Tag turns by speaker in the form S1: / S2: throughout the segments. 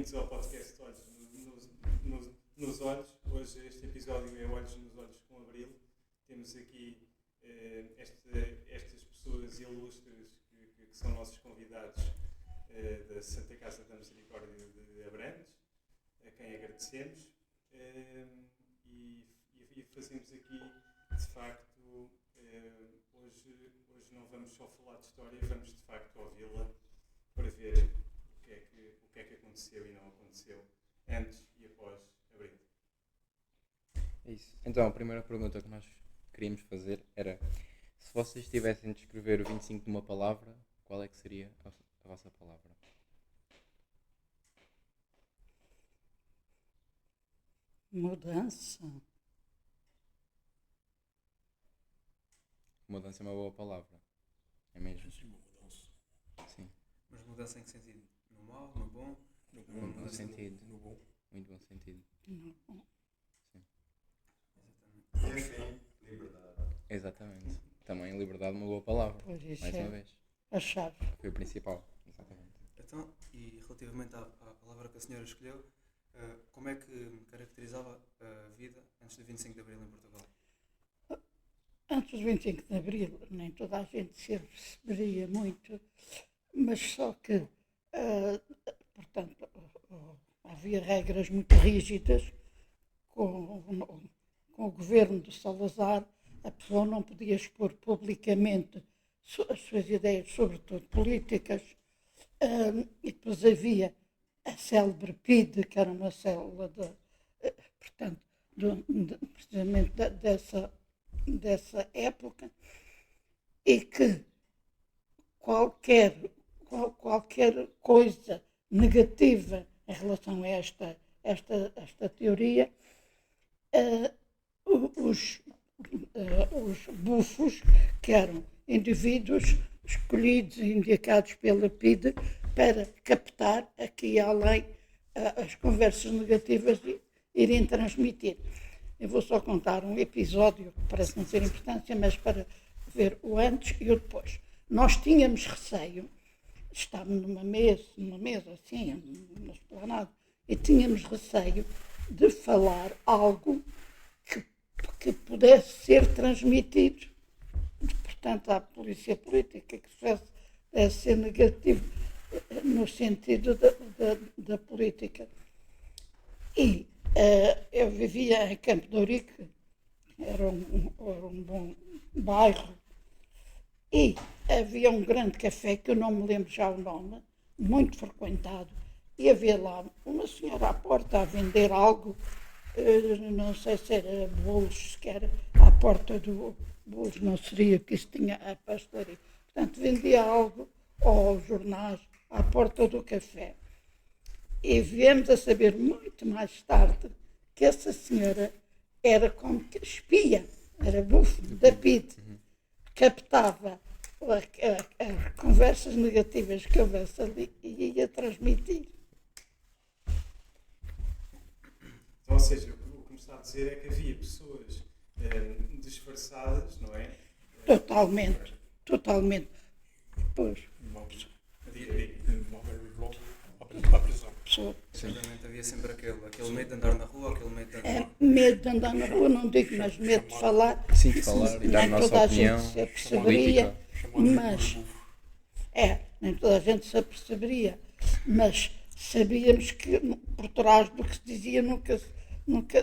S1: bem-vindos ao podcast Olhos nos Olhos. Hoje este episódio é Olhos nos Olhos com Abril. Temos aqui estas pessoas ilustres que são nossos convidados da Santa Casa da Misericórdia de Abrantes, a quem agradecemos. E fazemos aqui, de facto, hoje não vamos só falar de história, vamos de facto ouvi-la para ver o que é que aconteceu e não aconteceu antes e após Abril.
S2: É isso. Então, a primeira pergunta que nós queríamos fazer era: se vocês tivessem de escrever o 25 numa palavra, qual é que seria a vossa palavra?
S3: Mudança.
S2: Mudança é uma boa palavra. É mesmo?
S4: Sim, uma mudança.
S2: Sim.
S5: Mas mudança em que sentido? No mau, no bom?
S4: No
S2: Num bom
S4: mudança
S2: sentido.
S4: No bom.
S2: Muito bom sentido.
S3: Não.
S5: Exatamente.
S6: Liberdade.
S2: Exatamente. Também liberdade é uma boa palavra.
S3: Pois isso
S2: Mais uma
S3: é
S2: vez.
S3: a chave.
S2: Foi o principal. Exatamente.
S5: Então, e relativamente à palavra que a senhora escolheu, como é que caracterizava a vida antes do 25 de Abril em Portugal?
S3: Antes do 25 de Abril, nem toda a gente se aperceberia muito, mas só que, portanto, havia regras muito rígidas com o governo de Salazar. A pessoa não podia expor publicamente as suas ideias, sobretudo políticas, e depois havia a célebre PIDE, que era uma célula portanto, precisamente dessa época, e que qualquer coisa negativa em relação a esta teoria, os bufos, que eram indivíduos escolhidos e indicados pela PIDE para captar aqui e além as conversas negativas e irem transmitir. Eu vou só contar um episódio que parece não ter importância, mas para ver o antes e o depois. Nós tínhamos receio, estávamos numa mesa assim, numa esplanada, e tínhamos receio de falar algo que pudesse ser transmitido, portanto, à polícia política, que pudesse ser negativo no sentido da política. E eu vivia em Campo de Ourique, era um bom bairro, e havia um grande café, que eu não me lembro já o nome, muito frequentado, e havia lá uma senhora à porta a vender algo, não sei se era bolos, que era à porta do bolos, não seria, porque isso tinha a pastelaria. Portanto, vendia algo, ou jornais, à porta do café. E viemos a saber muito mais tarde que essa senhora era como que espia, era bufo da PIDE, captava as conversas negativas que houvesse ali e ia transmitir.
S1: Então, ou seja, o que me está a dizer é que havia pessoas disfarçadas, não é?
S3: Totalmente. Pois,
S4: Para a prisão.
S3: pessoa.
S5: Exatamente, havia sempre aquele medo de andar na rua, aquele medo de andar...
S3: Medo de andar na rua, não digo, mas medo de falar.
S2: Sim, de falar e dar a
S3: Nem
S2: nossa
S3: toda a
S2: opinião
S3: gente se aperceberia,
S2: política.
S3: mas nem toda a gente se aperceberia, mas sabíamos que por trás do que se dizia nunca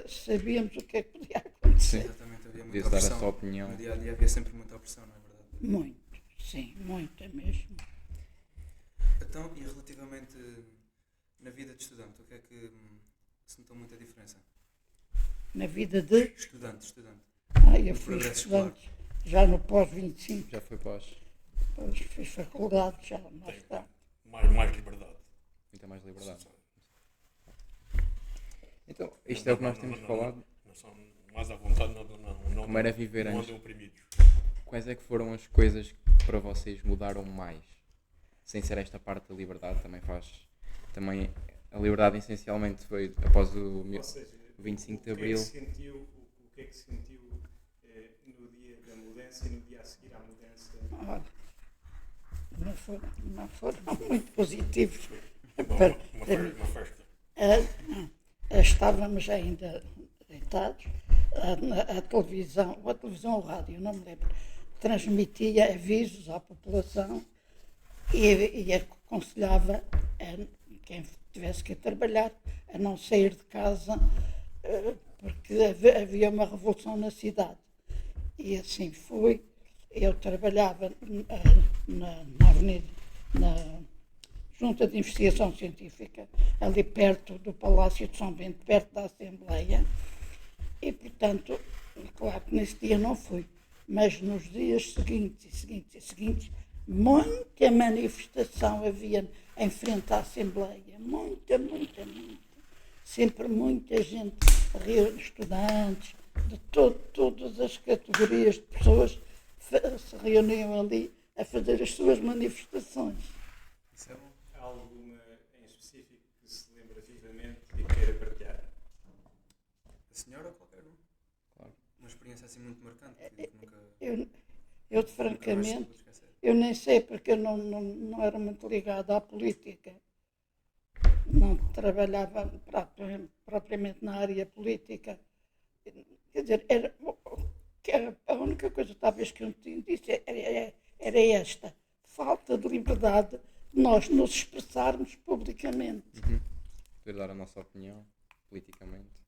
S3: sabíamos o que é que podia acontecer.
S2: Sim.
S5: Exatamente, havia
S2: Podias
S5: muita
S2: dar a
S5: opressão.
S2: sua opinião.
S5: No dia a dia havia sempre muita opressão, não é verdade?
S3: Muito, sim, muita mesmo.
S5: Então, e relativamente na vida de estudante, o que é que se notou muita diferença?
S3: Na vida de.
S5: Estudante.
S3: Eu fui
S5: progresso
S3: estudante já no pós-25,
S2: Já foi pós.
S3: depois fiz faculdade, já mais tarde.
S4: Mais liberdade.
S2: Muita mais liberdade. Então, isto é o que nós temos falado.
S4: Não são mais à vontade, não.
S2: Como era viver
S4: não
S2: antes.
S4: andam oprimidos.
S2: Quais é que foram as coisas que para vocês mudaram mais? Sem ser esta parte da liberdade, também a liberdade essencialmente foi após o
S1: Ou seja,
S2: 25 de
S1: o
S2: Abril.
S1: que é que sentiu no dia da mudança e no dia a seguir à mudança?
S3: Olha, não foram muito positivos.
S4: Uma festa.
S3: estávamos ainda deitados, a televisão, ou a televisão ou o rádio, não me lembro, transmitia avisos à população e aconselhava quem tivesse que ir trabalhar a não sair de casa porque havia uma revolução na cidade. E assim foi. Eu trabalhava na Avenida, na Junta de Investigação Científica, ali perto do Palácio de São Bento, perto da Assembleia, e portanto, claro que nesse dia não fui, mas nos dias seguintes, muita manifestação havia em frente à Assembleia, muita. Sempre muita gente, estudantes, de todas as categorias de pessoas se reuniam ali a fazer as suas manifestações.
S5: Isso é bom.
S1: Há alguma em específico que se lembra vivamente e queira partilhar?
S5: A senhora ou qualquer um?
S2: Claro.
S5: Uma experiência assim muito marcante que nunca.
S3: Eu
S5: nunca mais se
S3: francamente,
S5: pode esquecer.
S3: eu nem sei porque eu não era muito ligada à política. Não trabalhava propriamente na área política. Quer dizer, a única coisa talvez que eu disse era esta, falta de liberdade de nós nos expressarmos publicamente.
S2: Poder dar a nossa opinião politicamente.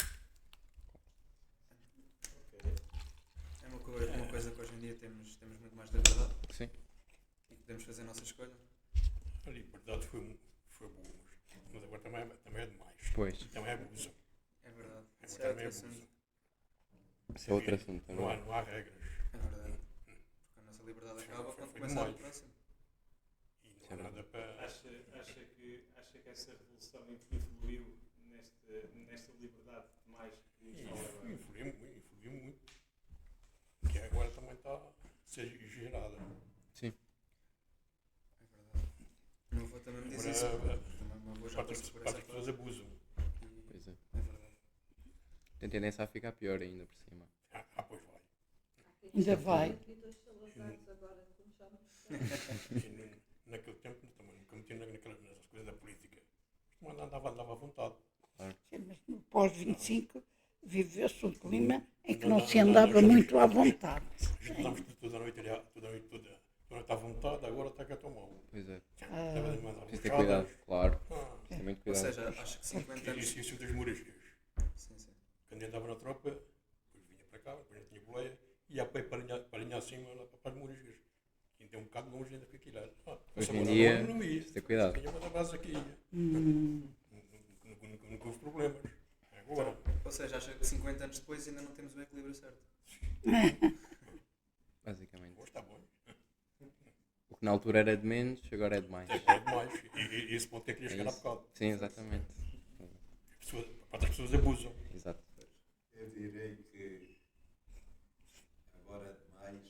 S5: É uma coisa que hoje em dia temos muito mais liberdade
S2: Sim.
S5: e podemos fazer a nossa escolha.
S4: A liberdade foi boa, mas agora também é demais.
S2: Pois.
S4: Também é abuso.
S5: É verdade.
S4: Agora
S5: Isso é
S4: também é
S5: outro
S4: abuso.
S5: assunto.
S2: Isso é outro assunto também.
S4: Não há regras.
S5: É verdade. Porque a nossa liberdade acaba quando
S4: Foi
S5: começa a do
S4: demais.
S5: próximo.
S4: E não há nada para.
S1: Acha que essa revolução influiu nesta liberdade mais que nos fala agora?
S4: Influiu muito. Que agora também está a ser exagerada.
S2: Sim.
S5: É verdade. O meu avô também me diz isso. Também o meu avô já passou por essa
S4: As pessoas abusam.
S2: Pois é.
S5: É verdade.
S2: Tem tendência a ficar pior ainda por cima.
S4: Pois vai.
S3: Ainda vai.
S4: E naquele tempo também nunca meti nessas coisas da política. Mas andava à vontade.
S3: Sim, mas no pós-25 viveu-se um clima em que não se andava muito à vontade.
S4: Estamos toda a noite à vontade, agora está que eu estou mal.
S2: Pois é. Preciso ter
S4: Preciso
S2: cuidado, claro. Preciso ter muito
S5: Ou
S2: cuidado.
S5: seja, acho que 50 anos.
S4: Isso das moriscas.
S5: Sim.
S4: Quando eu andava na tropa, depois vinha para cá, depois não tinha boleia, ia a pé para linha acima lá para as moriscas. Então um bocado longe ainda que aquilo era.
S2: Hoje em dia,
S4: não ia.
S2: preciso ter cuidado.
S4: Tinha uma base aqui ia. Nunca houve problemas. Agora.
S5: Ou seja, acha que 50 anos depois ainda não temos o equilíbrio certo.
S2: Basicamente.
S4: Hoje está bom.
S2: O que na altura era de menos, agora é de mais.
S4: É demais. E esse ponto é que lhe chegar a
S2: isso.
S4: bocado.
S2: Sim, exatamente.
S4: Outras pessoas abusam.
S2: Exato.
S6: Eu direi que agora é demais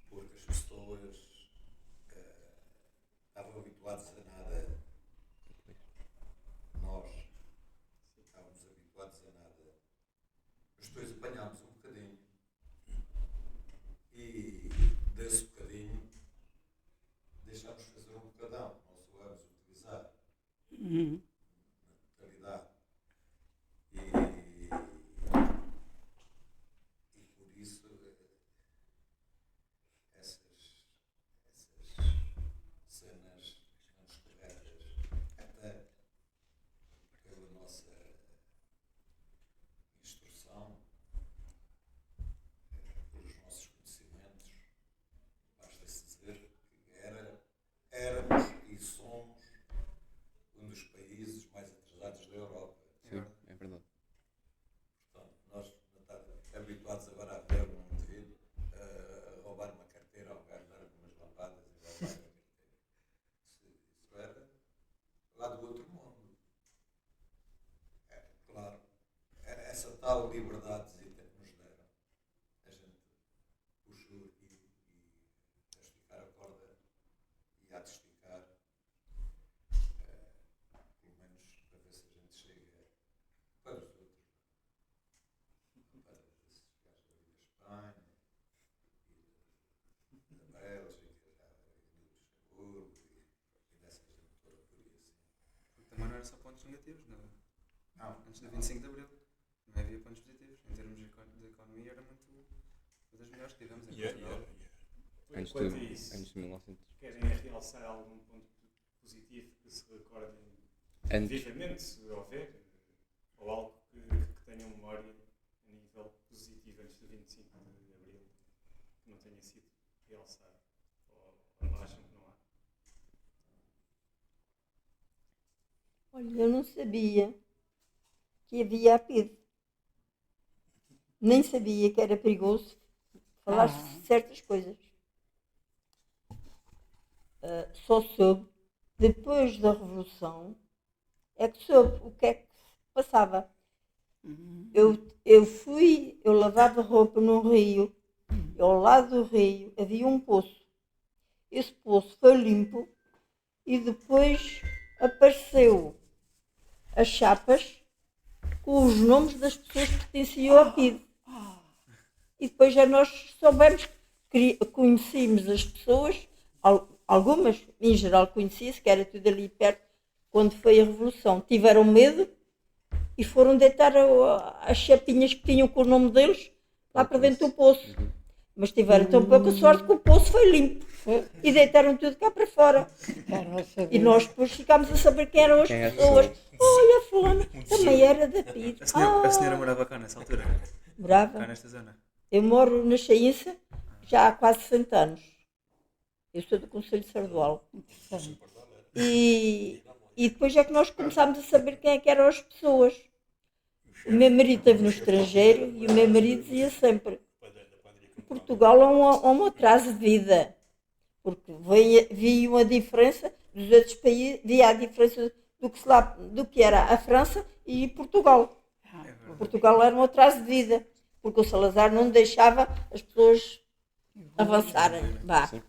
S6: porque as pessoas estavam habituadas a nada. Nós estávamos habituados a nada. Mas depois apanhámos um bocadinho e desse bocadinho deixámos fazer um bocadão. Não soubemos utilizar na realidade. E por isso essas cenas menos corretas, até pela nossa instrução,
S5: era só pontos negativos, não?
S6: Não.
S5: Antes do 25 de Abril. Não havia pontos positivos. Em termos de economia, era muito. Uma das melhores que tivemos em Portugal.
S2: Antes
S1: Quanto a
S2: de
S1: isso,
S2: 1900.
S1: querem realçar algum ponto positivo que se recordem
S2: Antes,
S1: vivamente, se houver, ou algo que tenham memória a nível positivo antes do 25 de Abril, que não tenha sido realçado, ou não acham que não há?
S7: Olha, eu não sabia que havia a PIDE. Nem sabia que era perigoso falar certas coisas. Só soube, depois da Revolução, é que soube o que é que se passava. Eu lavava roupa num rio, e ao lado do rio havia um poço. Esse poço foi limpo e depois apareceu as chapas com os nomes das pessoas que pertenciam ao PIDE. E depois já nós soubemos, conhecíamos as pessoas, algumas, em geral conhecia-se, que era tudo ali perto, quando foi a Revolução. Tiveram medo e foram deitar as chapinhas que tinham com o nome deles lá para dentro do poço. Mas tiveram tão pouca sorte que o poço foi limpo. E deitaram tudo cá para fora. E nós depois ficámos a saber quem eram as pessoas. Olha, fulana, também era da PIDE.
S5: A senhora morava cá nessa altura? Cá
S7: Brava.
S5: nesta zona?
S7: Eu moro na Chaínça já há quase 60 anos. Eu sou do Conselho de Sardual. E depois é que nós começámos a saber quem é que eram as pessoas. O meu marido esteve no estrangeiro e o meu marido dizia sempre: Portugal é um atraso de vida. Porque via uma diferença dos outros países, via a diferença do que era a França e Portugal. Portugal era um atraso de vida, porque o Salazar não deixava as pessoas avançarem.
S2: sim.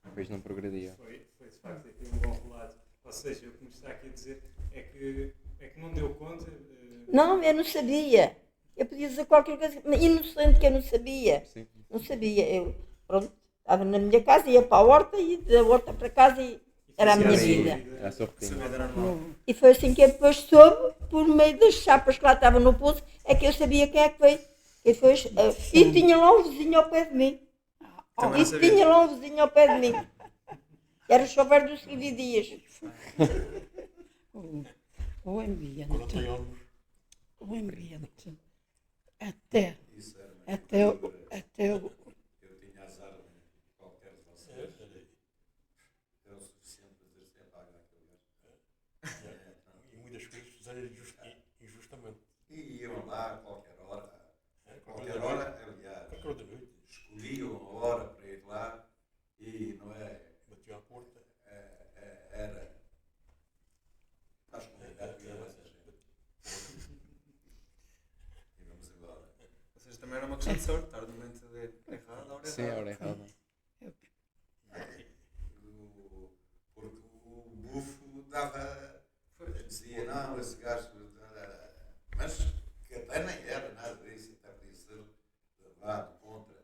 S2: Depois não progredia.
S1: Foi de facto aqui um bom relato. Ou seja, o que me está aqui a dizer é que não deu conta.
S7: Não, eu não sabia. Eu podia dizer qualquer coisa, inocente que eu não sabia.
S2: Sim.
S7: Não sabia. Eu, pronto, estava na minha casa, ia para a horta e da horta para casa e era a minha vida.
S2: Era a sua rotina.
S5: Saber era normal.
S7: E foi assim que eu depois soube, por meio das chapas que lá estavam no poço, é que eu sabia quem é que veio. E depois, e tinha lá um vizinho ao pé de mim.
S5: Também não sabia.
S7: Tinha lá um vizinho ao pé de mim. Era o chover dos Silvio Dias.
S3: O ambiente,
S4: Quando tem anos,
S3: o ambiente, até o
S6: Eu tinha azar de qualquer de vocês. É o suficiente para dizer sempre paga aquele gajo.
S4: e muitas coisas fizeram injustamente.
S6: E iam lá a qualquer hora. Qualquer hora, aliás.
S4: Qualquer hora da noite,
S6: Escolhiam a hora para ir lá e não é.
S4: batiam à porta.
S6: Era. Acho que havia mais gente. E vamos embora.
S5: Ou seja, também era uma questão de sorte, estar no momento errado, a hora
S2: Sim, a
S5: errada.
S2: hora errada.
S6: Porque o bufo dava. Dizia, não, esse gajo. Mas que até nem era nada disso, até podia ser levado contra.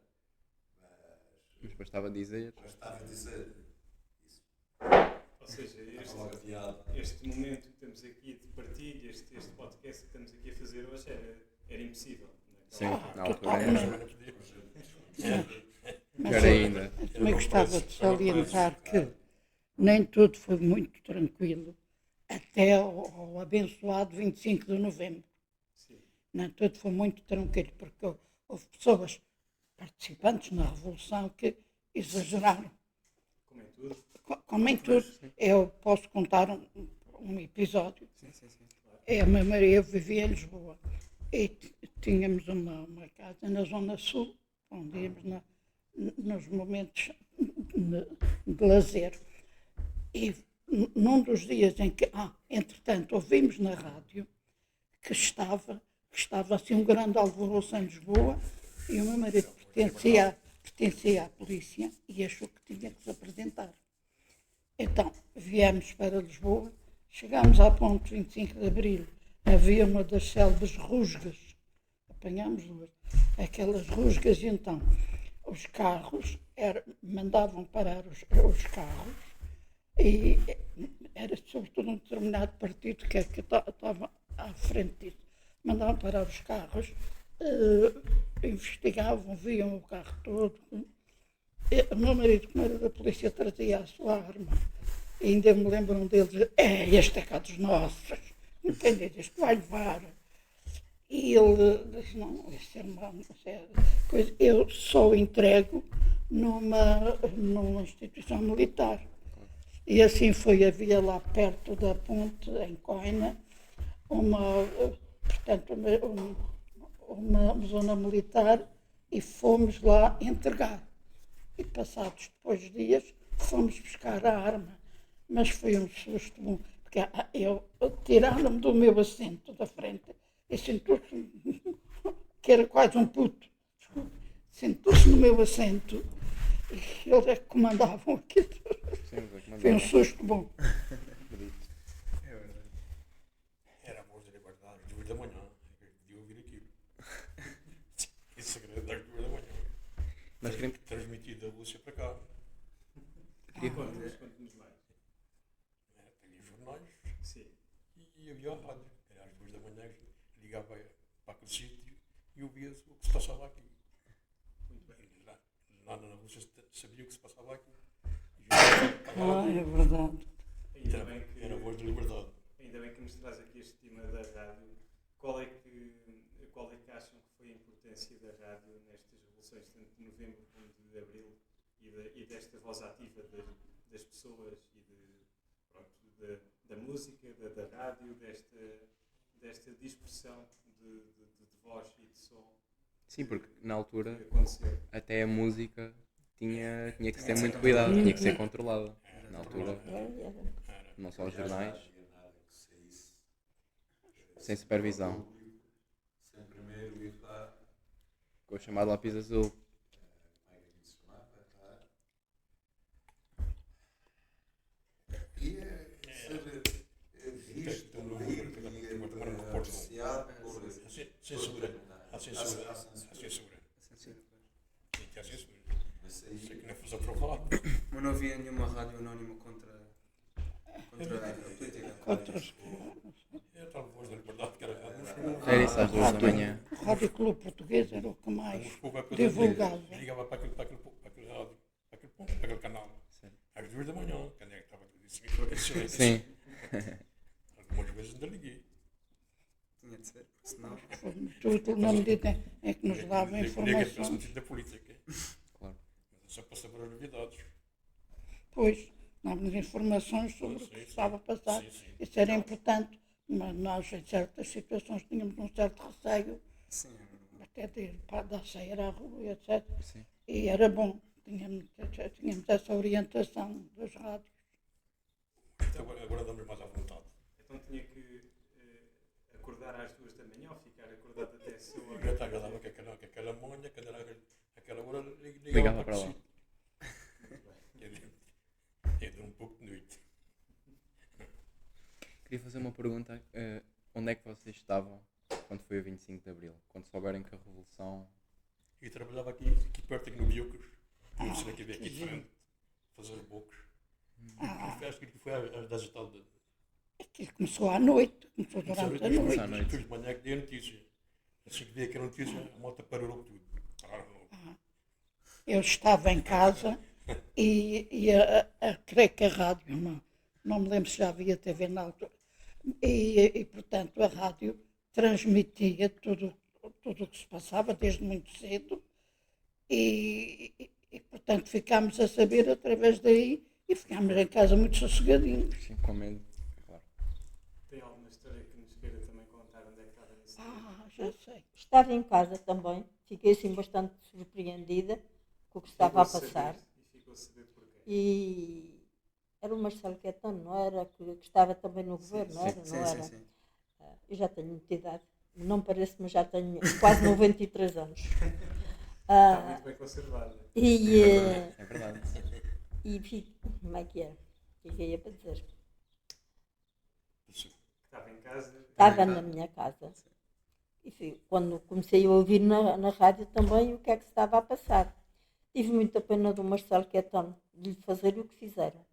S2: Mas bastava dizer.
S6: Mas estava a dizer isso.
S1: Ou seja,
S6: Estava logo afiado.
S1: este momento que estamos aqui de partilha, este podcast que estamos aqui a fazer hoje era impossível.
S2: Sim, na altura
S3: totalmente.
S2: era.
S3: Mas
S2: Pior ainda.
S3: eu também gostava de salientar que nem tudo foi muito tranquilo até ao abençoado 25 de novembro.
S1: Sim.
S3: Nem tudo foi muito tranquilo, porque houve pessoas participantes na Revolução que exageraram.
S1: Como em tudo.
S3: Como em tudo, eu posso contar um episódio.
S5: Sim, sim, sim.
S3: A minha Maria, eu vivia em Lisboa e tínhamos uma casa na Zona Sul, onde íamos nos momentos de lazer. E num dos dias em que, entretanto, ouvimos na rádio que estava assim um grande alvoroço em Lisboa e o meu marido pertencia à polícia e achou que tinha que se apresentar. Então, viemos para Lisboa, chegámos à ponte 25 de Abril, havia uma das célebres rusgas, apanhámos duas, aquelas rusgas, e então os carros mandavam parar os carros e era sobretudo um determinado partido que estava à frente disso. Mandavam parar os carros, investigavam, viam o carro todo. O meu marido, como era da polícia, trazia a sua arma. E ainda me lembro um deles, este é cá dos nossos, entende? Este vai levar. E ele disse, não, esse é uma coisa, eu só entrego numa instituição militar. E assim foi, havia lá perto da ponte, em Coina, uma zona militar, e fomos lá entregar. E passados depois de dias, fomos buscar a arma. Mas foi um susto bom, porque tiraram-me do meu assento da frente e sentou-se, que era quase um puto, sentou-se no meu assento e eles é que comandavam aquilo. Foi um susto bom.
S5: É verdade.
S4: Era a voz da liberdade, às 2 da manhã. Eu podia ouvir aquilo. Esse segredo às 2 da manhã.
S2: Nós queremos...
S4: Transmitido da Lúcia para cá.
S1: Conte-nos mais.
S4: Tinha jornais
S1: Sim.
S4: e havia a rádio. Era às 2 da manhã, ligava para aquele sítio e ouvia-se o que se passava aqui.
S1: Muito bem.
S4: Lá na Lúcia sabia o que se passava aqui.
S3: É verdade.
S4: Era a voz da liberdade.
S1: Ainda bem que nos traz aqui este tema da rádio. Qual é que acham que foi a importância da rádio nestas revoluções, tanto de novembro como de abril, e desta voz ativa das pessoas e da música, da rádio, desta dispersão de voz e de som?
S2: Sim, porque na altura
S1: Que aconteceu.
S2: até a música tinha que ser muito cuidada, tinha que ser controlada. Na altura, não só os jornais, sem supervisão,
S6: Sem primeiro ir lá.
S2: com o chamado lápis azul.
S6: Como é que aquilo se chamava? E ser visto e apreciado por.
S4: A censura. A censura. Tinha a censura.
S6: Mas aí,
S4: Sei que não fosse aprovado.
S5: Mas não havia nenhuma rádio anónima contra a política.
S3: Contra os...
S4: Era a tal voz da liberdade que era a rádio.
S2: Era isso às 2 da manhã.
S3: O Rádio Clube Português era o que mais
S4: Moscou vai para
S3: divulgava.
S4: ligava para aquele rádio, para aquele ponto, para aquele canal. Às 2 da manhã, quando é que estava tudo isso?
S2: Sim.
S4: Algumas vezes ainda liguei.
S5: Tinha de ser, porque senão.
S3: Tudo na medida em que nos dava
S4: Nem que pensa no
S3: informações.
S4: sentido da política.
S2: Claro.
S4: Mas só para saber as novidades.
S3: Pois, dava-nos informações sobre o que estava a passar.
S4: Sim.
S3: Isso era importante, mas nós, em certas situações, tínhamos um certo receio,
S5: Sim,
S3: até de ir para sair à rua, etc.
S2: Sim.
S3: E era bom, tínhamos essa orientação dos rádios.
S4: Agora damos mais à vontade.
S1: Então tinha que acordar às 2 da manhã ou ficar acordado até a sua
S4: Eu já
S1: hora?
S4: agradava que aquela manhã, quando era aquela hora,
S2: Ligava para lá.
S4: si. É de um pouco de noite.
S2: Queria fazer uma pergunta. Onde é que vocês estavam quando foi o 25 de Abril? Quando souberam que a Revolução...
S4: E trabalhava aqui perto, aqui no Biocos. Não sei que aqui de frente, fazer bocos. Acho que foi às 10 e tal de...
S3: Aquilo começou à noite, começou durante a noite.
S2: Começou à noite.
S4: Depois de manhã que dei a notícia. Assim que vi aquela notícia, a moto parou tudo. Pararam logo.
S3: Eu estava em casa e creio que a rádio, não me lembro se já havia TV na altura, e portanto a rádio transmitia tudo o que se passava desde muito cedo e portanto ficámos a saber através daí e ficámos em casa muito sossegadinhos.
S2: Sim, com medo. Claro.
S1: Tem alguma história que nos queira também contar onde é que estava nesse
S3: Já sei.
S7: Estava em casa também, fiquei assim bastante surpreendida com o que estava a passar.
S1: E ficou a saber porquê.
S7: E era o Marcelo Caetano, não era? Que estava também no governo, não era?
S5: Sim,
S7: Não era?
S5: sim.
S7: Eu já tenho muita idade, não parece, mas já tenho quase 93 anos.
S1: Está muito bem conservada.
S2: É verdade.
S7: E como é que era? O que é que eu ia para dizer?
S1: Estava em casa.
S7: Estava na minha casa. E quando comecei a ouvir na rádio também o que é que se estava a passar. Tive muita pena do Marcelo Caetano de lhe fazer o que fizeram.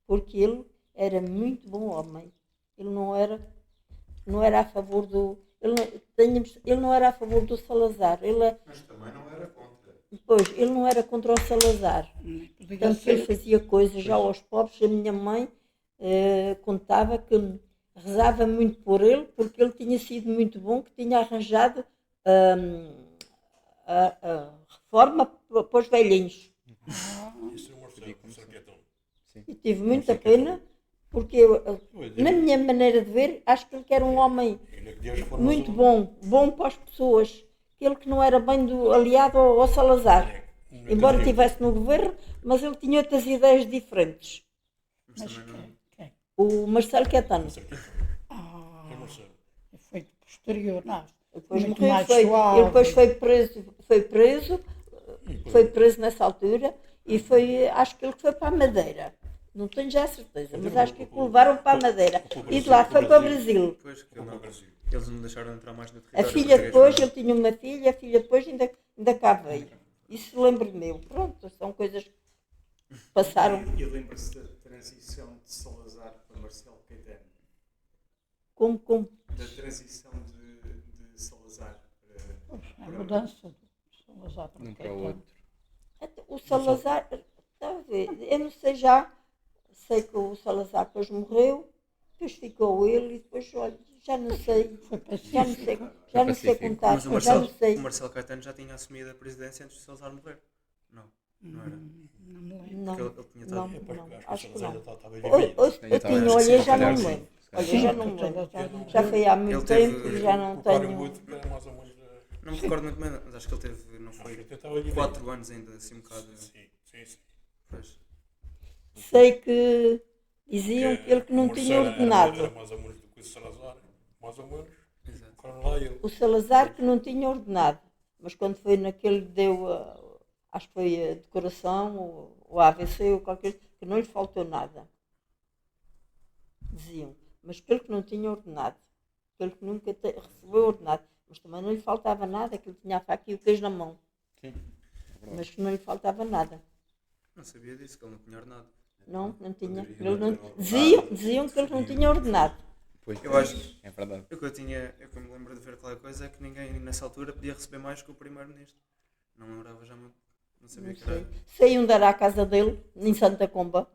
S7: Porque ele era muito bom homem. Ele não era a favor do. Ele não era a favor do Salazar.
S6: Mas também não era contra.
S7: Pois, ele não era contra o Salazar.
S3: Nem podia
S7: Tanto que ele
S3: ser.
S7: fazia coisas já aos pobres. A minha mãe contava que rezava muito por ele, porque ele tinha sido muito bom, que tinha arranjado a reforma para os velhinhos.
S4: Isso é o Marcelo Quietão.
S7: E tive muita pena, porque na minha maneira de ver, acho que ele era um homem
S4: Ele é que Deus formou
S7: muito bom para as pessoas. Ele que não era bem aliado ao Salazar. Embora estivesse no governo, mas ele tinha outras ideias diferentes.
S5: Mas
S3: Mas
S5: também não.
S3: quem?
S7: O Marcelo Caetano.
S3: Ah,
S4: É Marcelo.
S3: foi posterior, não.
S7: Depois
S3: Muito
S7: morreu,
S3: mais
S7: ele
S3: suave.
S7: depois foi preso nessa altura e acho que ele foi para a Madeira. Não tenho já a certeza, mas acho que o levaram para a Madeira. E de lá foi para o Brasil.
S5: Depois que
S4: Para o
S5: não,
S4: Brasil.
S5: eles não deixaram entrar mais no
S7: A
S5: território
S7: filha
S5: português,
S7: depois,
S5: não.
S7: ele tinha uma filha, a filha depois ainda cá veio. Isso lembro-me eu. Pronto, são coisas que passaram.
S1: E lembra-se da transição de Salazar para Marcelo Caetano?
S7: Como
S1: Da transição de Salazar para...
S3: A mudança do Salazar para
S2: Um para o
S3: Caetano.
S2: outro.
S7: o Salazar, está a ver, eu não sei já, sei que o Salazar depois morreu, depois ficou ele e depois, olha, já não sei,
S3: Foi
S7: já não sei,
S3: pacífico.
S7: já não sei
S2: Pacífico.
S7: contar,
S5: Mas
S7: já não sei.
S5: o Marcelo Caetano já tinha assumido a presidência antes de Salazar morrer. Não, não era.
S3: Não me lembro.
S7: Não,
S5: Porque ele tinha
S7: não,
S5: estado.
S7: não,
S4: Acho
S7: acho
S4: que
S7: que
S4: o
S7: não.
S4: Salazar estava
S7: Eu
S2: Ainda estava
S7: tinha,
S2: a
S7: olha, já não me
S2: sim,
S7: lembro.
S2: se
S7: Olha,
S2: calhar
S7: já
S2: sim.
S7: não me lembro.
S3: Já
S7: Já foi há muito
S5: Ele teve-
S7: tempo e já não
S4: recordo
S7: tenho.
S4: muito que era mais ou menos.
S5: Não me recordo muito bem, mas acho que ele teve, não
S4: Acho
S5: foi,
S4: que ele estava ali
S5: 4 anos ainda, assim um bocado.
S4: Sim, sim, sim.
S5: Pois.
S7: Sei que diziam que ele que não
S4: o
S7: tinha
S4: Marcelo
S7: ordenado.
S4: Era mais ou menos do que o Salazar, mais ou menos.
S5: Exato.
S4: Ficaram lá ele.
S7: O Salazar que não tinha ordenado, mas quando foi naquele deu, acho que foi a decoração, o AVC ou qualquer coisa, que não lhe faltou nada. Diziam, mas aquele que não tinha ordenado, aquele que nunca recebeu ordenado, mas também não lhe faltava nada, que ele tinha a faca e o queijo na mão,
S2: Sim.
S7: mas que não lhe faltava nada.
S5: Não sabia disso, que ele não tinha ordenado.
S7: Não tinha.
S6: Poderia
S7: Ele não,
S6: não ter ordenado.
S7: diziam que ele não tinha ordenado.
S2: Pois,
S5: Eu acho-
S2: é verdade.
S5: O que eu me lembro de ver qualquer coisa é que ninguém nessa altura podia receber mais que o primeiro-ministro. Não me lembrava já muito. Não sabia
S7: Não
S5: que era.
S7: sei. Sei onde era a casa dele, em Santa Comba.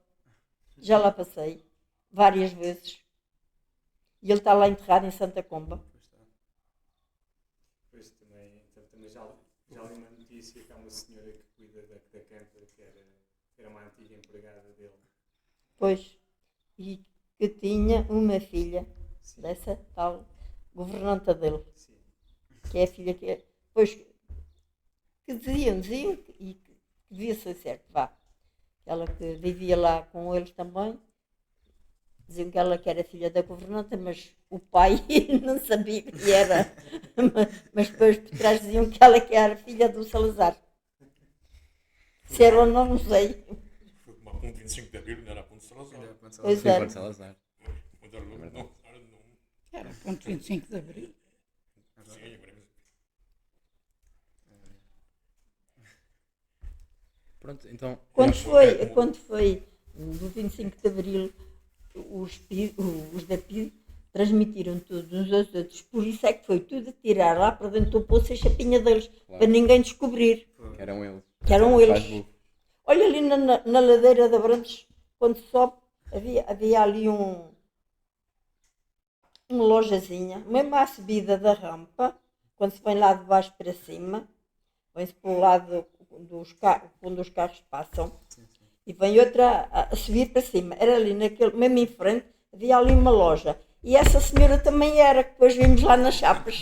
S7: Já lá passei, várias vezes. E ele está lá enterrado em Santa Comba.
S5: Pois está.
S1: Depois também já li uma notícia que há uma senhora que cuida da campa, que era uma antiga empregada dele.
S7: Pois. E que tinha uma filha
S1: Sim,
S7: dessa tal governanta dele.
S1: sim.
S7: Que é a filha que é. Pois. Que diziam e que devia ser certo, vá. Ela que vivia lá com eles também. Diziam que ela que era filha da governanta, mas o pai não sabia que era. Mas depois por trás diziam que ela que era filha do Salazar. Se era ou não sei.
S4: Foi como a ponte 25 de Abril, não era a ponte Salazar.
S5: Ainda pensava-
S7: Pois
S2: Sim,
S7: é.
S2: pode Salazar.
S4: Mas era não,
S3: Era o ponto 25 de Abril.
S4: sim, agora mesmo.
S2: Pronto, então.
S7: Quando foi no 25 de Abril, os da PID transmitiram tudo uns aos outros. Por isso é que foi tudo a tirar lá para dentro do poço a chapinha deles, para ninguém descobrir
S2: Que eram eles.
S7: que eram
S2: Faz
S7: eles.
S2: burro.
S7: Olha ali na ladeira da Brantes, quando sobe, havia ali uma lojazinha, mesmo à subida da rampa, quando se vem lá de baixo para cima, vem-se para o lado onde os carros passam, e vem outra a subir para cima. Era ali, mesmo em frente, havia ali uma loja. E essa senhora também era, que depois vimos lá nas chapas.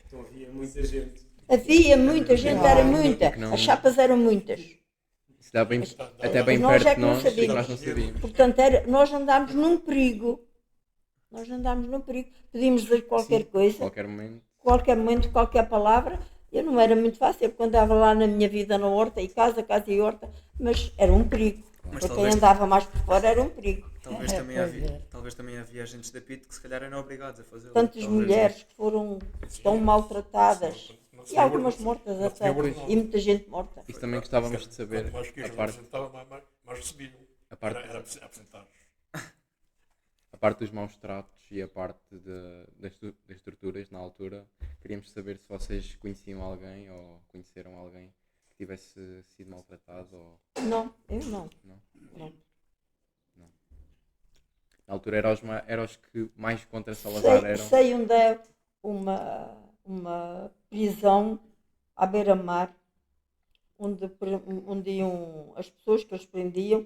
S1: Então havia muita gente.
S7: Havia muita gente, era muita.
S2: que não-
S7: As chapas eram muitas.
S2: Se dá bem, até bem
S7: nós
S2: perto
S7: é
S2: de
S7: que não
S2: nós,
S7: sabíamos.
S2: nós não sabíamos.
S7: Portanto, nós andámos num perigo. Nós andámos num perigo. Podíamos dizer qualquer
S2: Sim,
S7: coisa,
S2: qualquer momento.
S7: qualquer momento, qualquer palavra. Eu não era muito fácil, porque andava lá na minha vida na horta, e casa e horta, mas era um perigo.
S5: Mas
S7: Para quem
S5: talvez-
S7: andava mais por fora era um perigo.
S5: Talvez
S3: É,
S5: também,
S3: pois
S5: havia,
S3: é.
S5: talvez também havia agentes da PIT que se calhar eram obrigados a fazê-lo.
S7: Tantas
S5: Talvez
S7: mulheres que foram tão maltratadas. E algumas mortas até. E muita gente morta.
S2: Isso também gostávamos de saber
S4: Quanto mais queijo
S2: a parte,
S4: representava, mais recebiam.
S2: a parte,
S4: Era apresentar.
S2: a parte dos maus tratos e a parte das estruturas na altura, queríamos saber se vocês conheciam alguém ou conheceram alguém que tivesse sido maltratado ou
S7: Não, eu não.
S2: não.
S7: Não.
S2: Na altura eram os que mais contra Salazar eram.
S7: Sei onde é uma prisão à beira-mar, onde iam as pessoas que eles prendiam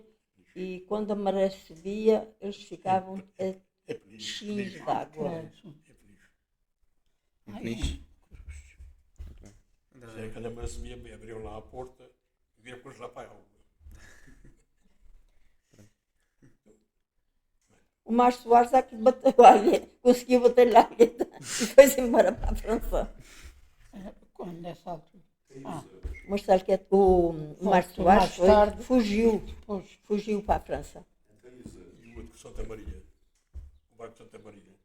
S7: e quando a maré subia, eles ficavam cheios de água.
S4: É feliz.
S2: Peniche.
S5: Ainda
S4: É, quando a maré subia, abriam lá a porta e viram coisas lá para a água.
S7: O Márcio Soares é que bateu a alheta, conseguiu bater-lhe a alheta e foi-se embora para a França.
S3: Quando nessa altura? Ah,
S7: Mas sabe que o Márcio Soares
S3: mais tarde.
S7: fugiu para a França.
S4: E o outro com Santa Maria. O barco de Santa Maria.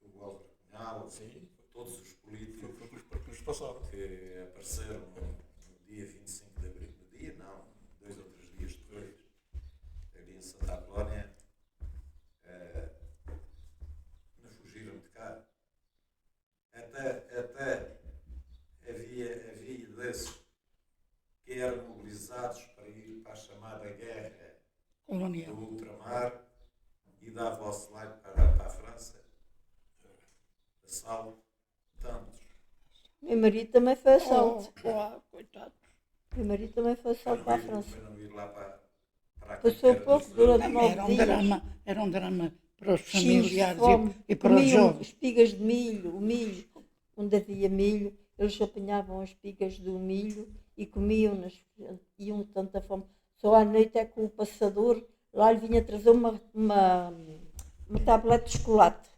S6: O Walter Cunhal,
S4: Sim.
S6: todos os políticos
S4: Foi o que nos passaram.
S6: que apareceram no dia 25 de abril, no dia não, 2 ou 3 dias depois, ali em Santa Apolónia, não fugiram de cá. Até havia desses que eram mobilizados para ir para a chamada guerra
S3: colonial.
S6: do ultramar e dava o slide para a França. Assalto, tantos.
S7: Meu marido também foi assalto.
S3: Coitado.
S7: Meu marido também foi assalto para a França.
S6: Para não ir lá para a
S7: Passou
S6: Quintana
S7: pouco,
S6: do Sul.
S7: durante 9 dias.
S3: Era um drama para os
S7: Cheios de
S3: familiares
S7: fome.
S3: e para os
S7: Comiam
S3: jovens.
S7: espigas de milho, o milho, onde havia milho, eles apanhavam as espigas do milho e comiam-nas, iam de tanta fome. Só à noite é que o passador lá lhe vinha trazer uma tablete de chocolate.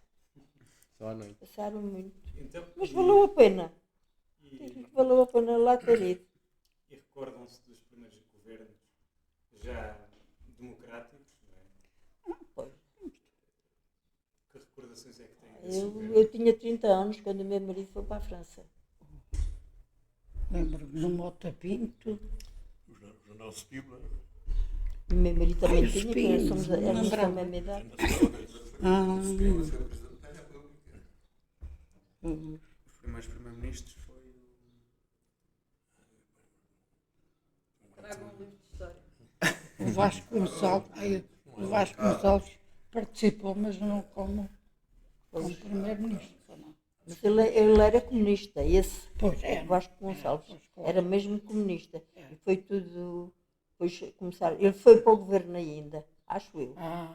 S2: Só à noite.
S7: Passaram muito.
S1: Então,
S7: Mas valeu a pena.
S1: e,
S7: Valeu a pena lá ter ido.
S1: e recordam-se dos primeiros governos já democráticos, não é?
S7: Pois.
S1: Que recordações é que têm desses
S7: Eu
S1: governos?
S7: tinha 30 anos quando o meu marido foi para a França.
S3: Lembro-me no Mota Pinto.
S4: O jornal Spíbula.
S7: E o meu marido também
S3: Ai, os
S7: tinha, que
S3: pinos,
S7: éramos
S3: não
S7: da
S3: lembrava.
S7: mesma idade.
S3: Ah,
S6: Foi o Presidente da República.
S5: Os primeiros primeiros-ministros foi
S3: o Vasco Gonçalves. O Vasco Gonçalves participou, mas não como primeiro-ministro. Não.
S7: Mas ele era comunista, esse
S3: Pois é.
S7: o Vasco Gonçalves. Era mesmo comunista. E foi tudo. Depois começaram. Ele foi para o governo ainda, acho eu.
S3: Ah,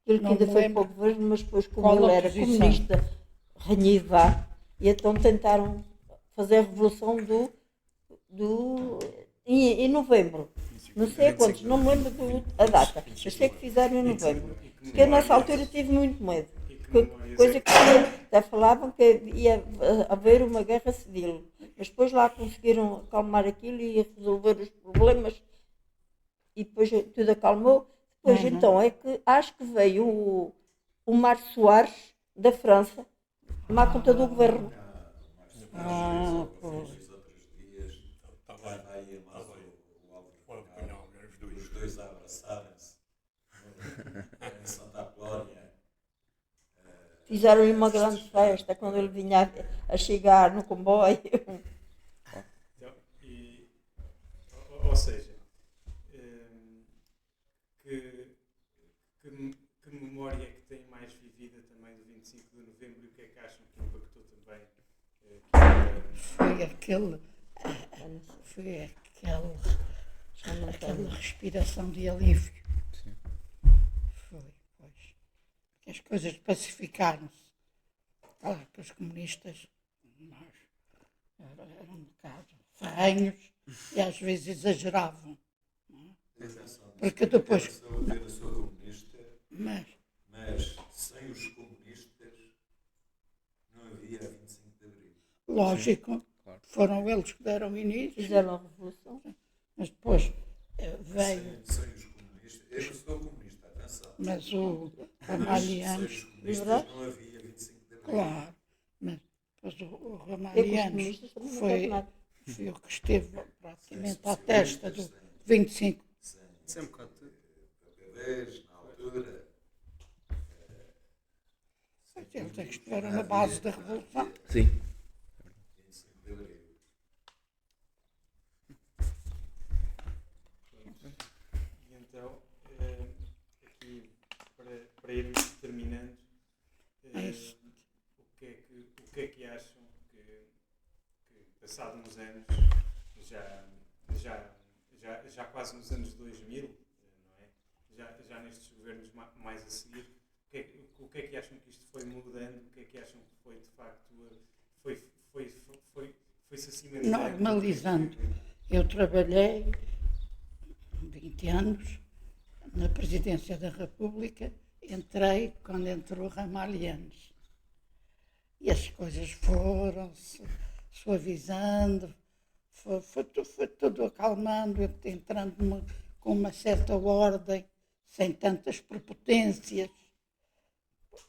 S7: Ele que
S3: não
S7: ainda
S3: me
S7: foi
S3: lembro.
S7: para o governo, mas depois, como
S3: Qual
S7: ele
S3: a
S7: era
S3: posição?
S7: comunista, renhido vá, e então tentaram fazer a revolução em novembro. Não sei a quantos, não me lembro a data, mas sei que fizeram em novembro. Porque eu nessa altura tive muito medo.
S1: E que
S7: Que
S1: memórias
S7: coisa
S1: é
S7: que até falavam que ia haver uma guerra civil. Mas depois lá conseguiram acalmar aquilo e resolver os problemas e depois tudo acalmou. Depois então é que acho que veio o Márcio Soares da França tomar conta do governo.
S3: pois.
S6: 2 ou 3 dias,
S4: Estava aí.
S6: estava aí mais
S4: Estava aí.
S6: o Walter
S4: Olha,
S6: Cunhal,
S4: não, eram os dois.
S6: os dois a abraçarem-se em Santa Apolónia.
S7: Fizeram-lhe uma grande festa quando ele vinha a chegar no comboio.
S1: Então, ou seja, que memória é que tem mais vivida também do 25 de novembro e o que é que acham que impactou também?
S3: Foi aquela
S7: Já não
S3: aquela
S7: tenho.
S3: respiração de alívio.
S2: Sim.
S3: Foi, pois. Que as coisas pacificaram-se. Claro que os comunistas eram um bocado ferrenhos e às vezes exageravam. Porque depois.
S6: Eu sou comunista,
S3: Mas
S6: mas sem os comunistas não havia 25 de Abril.
S3: lógico,
S2: claro.
S3: foram eles que deram início,
S7: Fizeram a revolução.
S3: mas depois veio.
S6: Sem os comunistas, eu não sou comunista, atenção.
S3: Mas o
S6: Sem
S3: Ramalhiano,
S6: os comunistas não havia 25 de Abril.
S3: claro, mas depois o
S7: É que os
S3: Ramalhiano
S7: comunistas também não
S3: foi
S7: querem nada.
S3: o que esteve praticamente à testa do 25.
S5: Isso é um bocado.
S6: 33, na altura.
S3: Eles é que estiveram na base da Revolução.
S2: Sim.
S6: 25 de Abril.
S1: E então, aqui, para irmos terminando, o que é que acham que passado uns anos, já quase nos anos 2000, não é? Já nestes governos mais a seguir, o que é que acham que isto foi mudando? O que é que acham que foi de facto, foi-se cimentando?
S3: Normalizando. Eu trabalhei 20 anos na Presidência da República, entrei quando entrou Ramalhianes. E as coisas foram-se suavizando, foi tudo acalmando, entrando com uma certa ordem, sem tantas prepotências.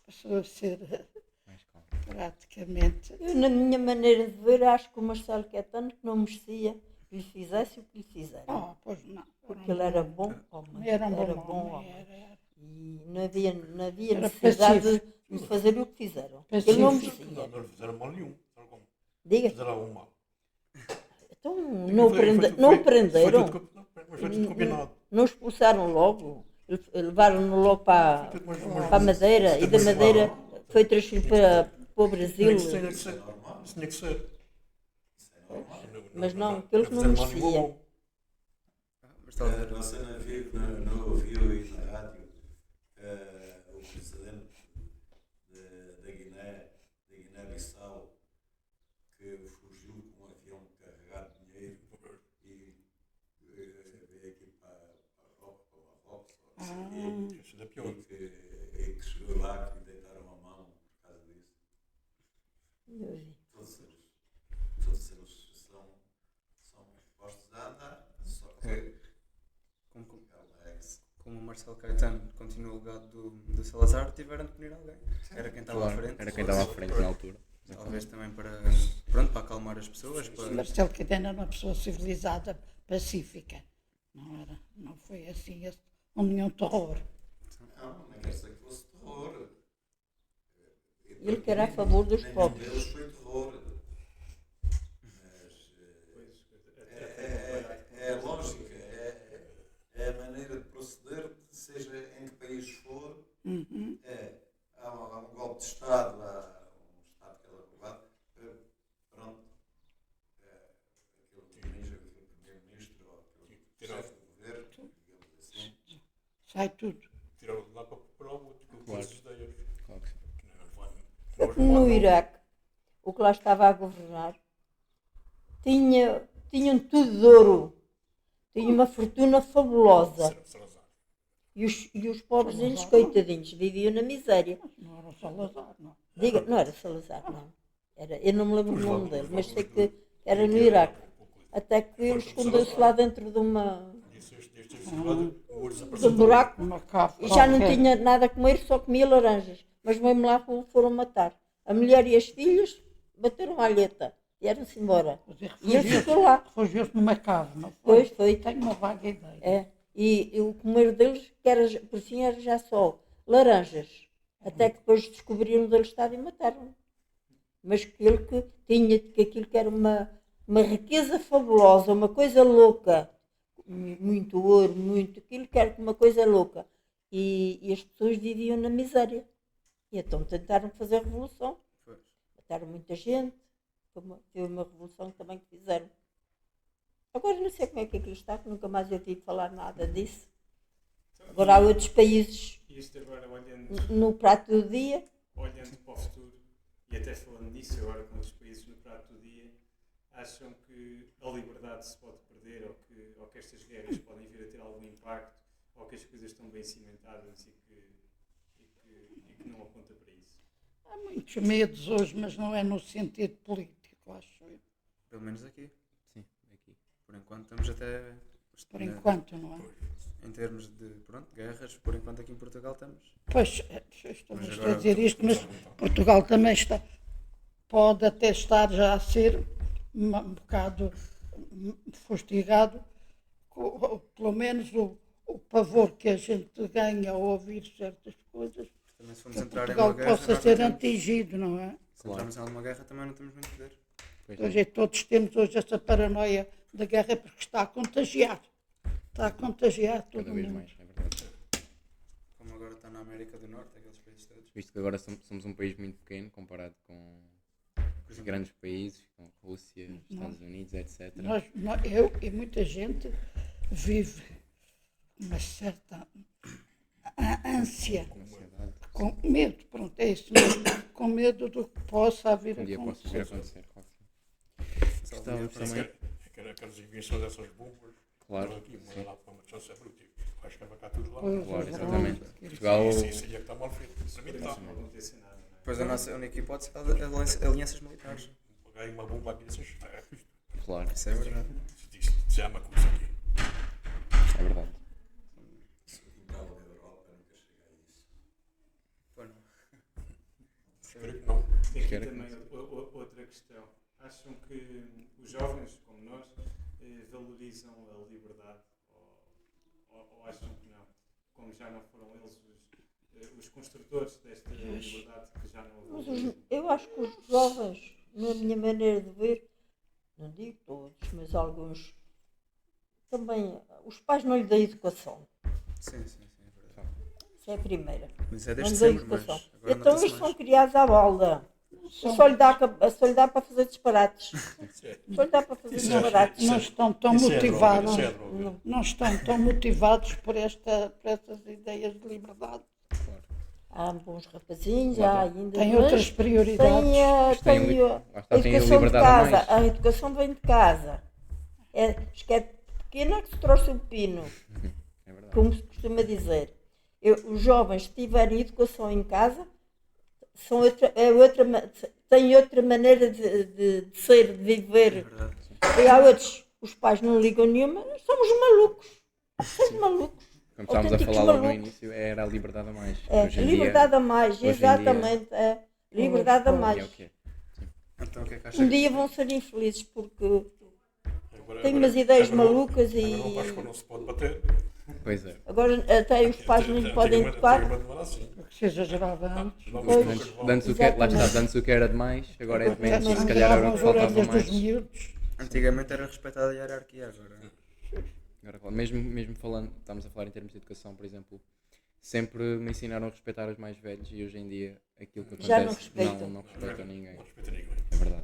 S3: Passou a ser
S2: Mais calmo.
S3: praticamente.
S7: Eu, na minha maneira de ver, acho que o Marcelo Caetano que não merecia que lhe fizesse o que lhe fizeram.
S3: Pois não.
S7: Porque ele era bom homem.
S3: Era um
S7: Era
S3: bom homem.
S7: homem.
S3: Era
S7: E não havia
S3: Era
S7: necessidade
S3: pacífico.
S7: de lhe fazer o que fizeram.
S3: Pacífico.
S7: Ele não
S4: Não,
S7: merecia.
S4: não lhe fizeram mal nenhum. Sabe como?
S7: Diga.
S4: Fizeram um mal.
S7: Então, não o prenderam.
S4: Mas foi tudo combinado.
S7: Não expulsaram logo. Levaram-no logo para a Madeira. E da Madeira foi transferido para o Brasil.
S4: Isso tinha que ser. Isso tinha que ser.
S7: Mas não, que eles não
S4: fizeram mal nenhum.
S7: mereciam.
S5: Mas está a dizer,
S6: Você não ouviu aí na rádio o presidente da Guiné-Bissau que fugiu com um avião carregado de dinheiro e veio aqui para a Europa, para Marrocos, ou não sei o quê,
S4: Isso é pior.
S6: e que chegou lá que lhe deitaram a mão por causa disso.
S7: Eu vi.
S6: Todos eles são postos a andar, só que
S5: como o Marcelo Caetano continua o legado do Salazar, tiveram de punir alguém. Era quem estava à
S2: Claro,
S5: frente.
S2: era quem estava à frente na altura.
S5: Talvez também para acalmar as pessoas.
S3: Marcelo Caetano era uma pessoa civilizada, pacífica. Não foi assim nenhum terror.
S6: não quer dizer que fosse terror.
S7: Ele que era a favor dos
S6: Nenhum
S7: pobres.
S6: deles foi terror. Mas é lógica, é a maneira de proceder, seja em que país for. Há um golpe de Estado, há um Estado que é roubado. Pronto. Aquele primeiro-ministro ou aquele chefe do governo, digamos assim.
S3: Sai tudo.
S4: Tirou de lá para o outro.
S2: Claro.
S4: Claro.
S2: Claro que sim.
S7: No Iraque, o que lá estava a governar, tinham tudo de ouro. Tinha uma fortuna fabulosa. E os pobrezinhos, coitadinhos, viviam na miséria.
S3: Não era Salazar, não.
S7: Diga, não era Salazar, não. Eu não me lembro o nome dele, mas sei que era no Iraque. Até que ele escondeu-se lá dentro de um buraco
S3: Uma cave
S7: e já não
S3: qualquer.
S7: tinha nada a comer, só comia laranjas. Mas mesmo lá o foram matar. A mulher e as filhas bateram a alheta e eram-se embora. E ele ficou lá.
S3: Refugiou-se numa cave, não foi?
S7: Pois foi.
S3: Tenho uma vaga ideia.
S7: É. E o comer deles, que era, por fim, era já só laranjas. Até que depois descobriram onde ele estava e mataram. Mas que ele que tinha, que aquilo que era uma riqueza fabulosa, uma coisa louca. Muito ouro, muito. Aquilo que era uma coisa louca. E as pessoas viviam na miséria. E então tentaram fazer revolução. Mataram muita gente. Foi uma revolução também que fizeram. Agora não sei como é que aquilo está, que nunca mais ouvi falar nada disso. Agora há outros países
S1: Isto agora,
S7: no prato do dia.
S1: olhando para o futuro, e até falando nisso agora com outros países no prato do dia, acham que a liberdade se pode perder ou que estas guerras podem vir a ter algum impacto ou que as coisas estão bem cimentadas e que não aponta para isso?
S3: Há muitos medos hoje, mas não é no sentido político, acho eu.
S5: Pelo menos aqui.
S2: Sim, aqui.
S5: Por enquanto estamos até.
S3: Por enquanto, não é?
S5: Em termos de guerras, por enquanto aqui em Portugal estamos.
S3: Pois, estamos
S5: Mas
S3: a
S5: agora-
S3: dizer isto, mas Portugal também pode até estar já a ser um bocado fustigado, pelo menos o pavor que a gente ganha ao ouvir certas coisas,
S5: Também se
S3: que
S5: formos entrar em uma
S3: Portugal
S5: guerra,
S3: possa
S5: nós
S3: ser
S5: não temos,
S3: atingido, não é?
S5: se entrarmos em alguma guerra também não temos muito poder.
S2: Pois
S3: Hoje
S2: não.
S3: é, todos temos hoje essa paranoia da guerra porque está a contagiar. Está a contagiar todo
S2: Cada vez
S3: mundo.
S2: mais, é verdade.
S5: Como agora está na América do Norte, aqueles países todos.
S2: Visto que agora somos um país muito pequeno comparado com os grandes países, com Rússia, Estados Unidos, etc.
S3: Eu e muita gente vive uma certa ânsia,
S2: Ansiedade.
S3: com medo, pronto, é isso mesmo, com medo do que possa vir
S2: Um dia
S3: a
S2: possa vir a
S3: acontecer.
S2: acontecer, claro que sim. Gostávamos também,
S4: Aquelas invenções dessas bombas.
S2: claro,
S4: Não, aqui,
S2: sim.
S4: lá para uma chance bruta. Vai escavar cá tudo lá.
S3: Pois,
S2: Claro,
S3: é
S2: exatamente.
S3: verdade.
S2: Portugal,
S4: Isso aí é que está mal feito. Isso também está.
S1: Não acontecer nada, não é?
S5: Depois a nossa única hipótese é alianças militares.
S4: Pegar uma bomba aqui dessas.
S2: claro,
S5: Isso é verdade.
S4: Se há uma coisa aqui.
S2: é verdade.
S6: Então, da Europa nunca chega a isso.
S5: Pô, não.
S4: Espero que não.
S1: Tem aqui
S2: Espero que
S1: também outra questão. Acham que os jovens, como nós, valorizam a liberdade ou acham que não? Como já não foram eles os construtores desta liberdade que já não a
S7: Mas
S1: valorizam?
S7: eu acho que os jovens, na minha maneira de ver, não digo todos, mas alguns, também, os pais não lhe dão educação.
S5: Sim, é verdade.
S7: Isso é a primeira.
S5: Mas é
S7: Não
S5: desde
S7: lhe dão
S5: sempre, mas
S7: educação.
S5: agora
S7: Então
S5: nota-se
S7: eles são
S5: mais.
S7: criados à balda. Só lhe dá para fazer disparates. Só lhe dá para fazer disparates.
S3: Não estão tão
S4: Isso é droga,
S3: motivados,
S4: isso é droga.
S3: não estão tão motivados por essas ideias de liberdade.
S7: Há bons rapazinhos,
S2: Lá
S7: há
S2: tem-
S7: ainda.
S3: Têm
S7: mas
S3: outras prioridades.
S7: Tem
S2: Têm li-
S7: a
S2: lá está, têm a
S7: educação de
S2: liberdade a
S7: casa.
S2: mais.
S7: A educação vem de casa. Diz que é pequena que se trouxe o pino,
S2: É verdade.
S7: como se costuma dizer. Os jovens, se tiverem educação em casa, têm outra maneira de ser, de
S5: É
S7: viver.
S5: verdade.
S7: E há outros, os pais não ligam nenhuma, somos malucos. Somos malucos.
S2: Como estávamos a
S7: Autênticos
S2: falar logo no
S7: malucos.
S2: início, era a liberdade a mais.
S7: É,
S2: Hoje em
S7: liberdade a mais,
S2: hoje em
S7: exatamente. É, liberdade a
S2: dia, é
S7: mais.
S2: o que é.
S5: Então o que é que acha?
S7: Um dia vão ser infelizes porque
S4: Agora-
S7: têm
S4: agora-
S7: umas ideias
S4: agora não-
S7: malucas
S4: Agora não faz
S7: e
S4: quando não se pode bater.
S2: Pois é.
S7: agora até os pais não lhe podem tocar.
S4: Antigamente não era assim.
S3: Porque se exagerava antes.
S4: Não,
S7: Pois.
S2: Antes o que, lá está,
S7: Exatamente.
S2: antes o que era demais, agora é de menos,
S3: Já
S2: e
S3: se
S2: se calhar era o
S3: as
S2: que faltava
S3: orelhas
S2: mais.
S3: dos miúdos.
S5: Antigamente era respeitada a hierarquia, agora.
S2: Agora, claro, mesmo falando, estamos a falar em termos de educação, por exemplo, sempre me ensinaram a respeitar os mais velhos e hoje em dia aquilo que acontece
S7: Já não respeitam.
S2: não respeitam ninguém.
S4: Não respeita ninguém.
S2: É verdade.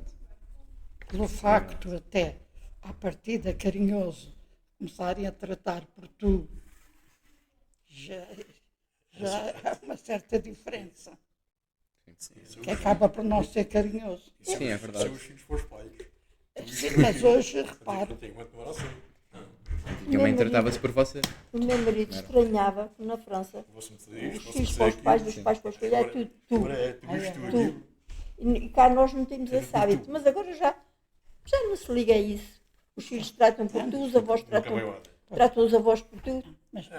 S3: Pelo facto até, à partida carinhoso, começarem a tratar por tu, já há uma certa diferença. Que acaba por não ser carinhoso.
S2: Sim, é verdade.
S4: Se os filhos for os pais.
S3: Sim, mas hoje, repare,
S4: Antigamente não era assim.
S2: Antigamente tratava-se por você.
S7: O meu marido estranhava que na França
S4: Vou-se meter
S7: os
S4: isto,
S7: filhos
S4: vou-se
S7: para os
S4: meter
S7: pais,
S4: aquilo.
S7: dos pais para os filhos, é tudo tu.
S4: Agora é tu isto, tu
S7: Tu.
S4: aquilo.
S7: E cá nós não temos esse hábito, mas agora já não se liga a isso. Os filhos tratam por tu, os avós
S4: Nunca veio
S7: tratam,
S4: nada.
S7: tratam os avós por tu.
S3: mas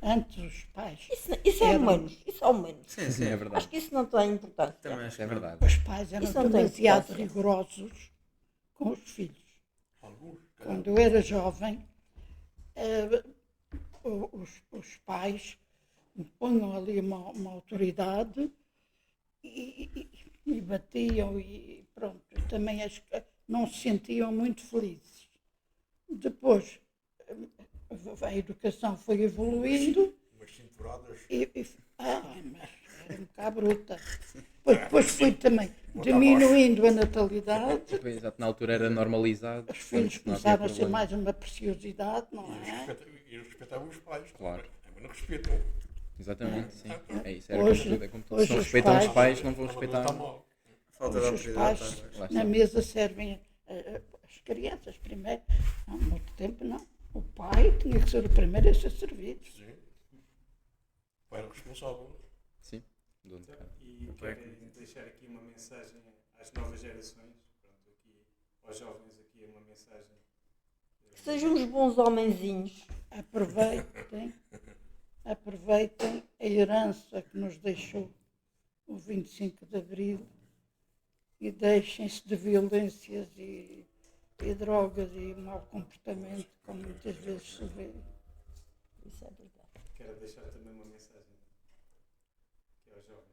S3: antes os pais,
S7: Isso é humanos, isso é humanos.
S5: Sim,
S2: Sim, é
S7: Acho
S2: verdade.
S7: que isso não tem importância.
S5: Também acho
S2: É
S5: que não.
S2: verdade.
S3: os pais eram
S7: Isso não tem
S3: demasiado
S7: importância.
S3: rigorosos com os filhos.
S4: Alguns.
S3: Quando eu era jovem, os pais punham ali uma autoridade e batiam e pronto. Também acho que não se sentiam muito felizes. Depois a educação foi evoluindo
S4: Umas cinturradas.
S3: mas era um bocado bruta. Depois foi também diminuindo a natalidade.
S2: Pois, exato, na altura era normalizado.
S3: Os filhos
S2: portanto, não havia
S3: começaram a ser
S2: problema.
S3: mais uma preciosidade, não
S4: E
S3: é?
S4: eles respeitavam os pais.
S2: Claro.
S4: Mas não respeitam.
S2: Exatamente, sim. É isso, era
S3: Hoje-
S2: como tudo, é como tudo.
S3: hoje
S2: Se não
S3: os
S2: respeitam os
S3: pais-
S2: pais, não vão
S4: Está
S2: respeitar.
S4: mal.
S5: Falta de
S3: Os
S5: autoridade.
S3: pais
S5: Tá,
S2: Lá
S3: na
S2: está.
S3: mesa servem as crianças primeiro. Há muito tempo não. O pai tinha que ser o primeiro a ser servido.
S4: Sim. O pai era responsável.
S2: Sim, dono de casa.
S1: E querem deixar aqui uma mensagem às novas gerações, pronto, aqui, aos jovens aqui uma mensagem.
S7: Que sejam uns bons homenzinhos.
S3: Aproveitem a herança que nos deixou o 25 de Abril e deixem-se de violências e drogas e mau comportamento, como muitas vezes se vê.
S7: Isso é verdade.
S1: Quero deixar também uma mensagem que é aos jovens.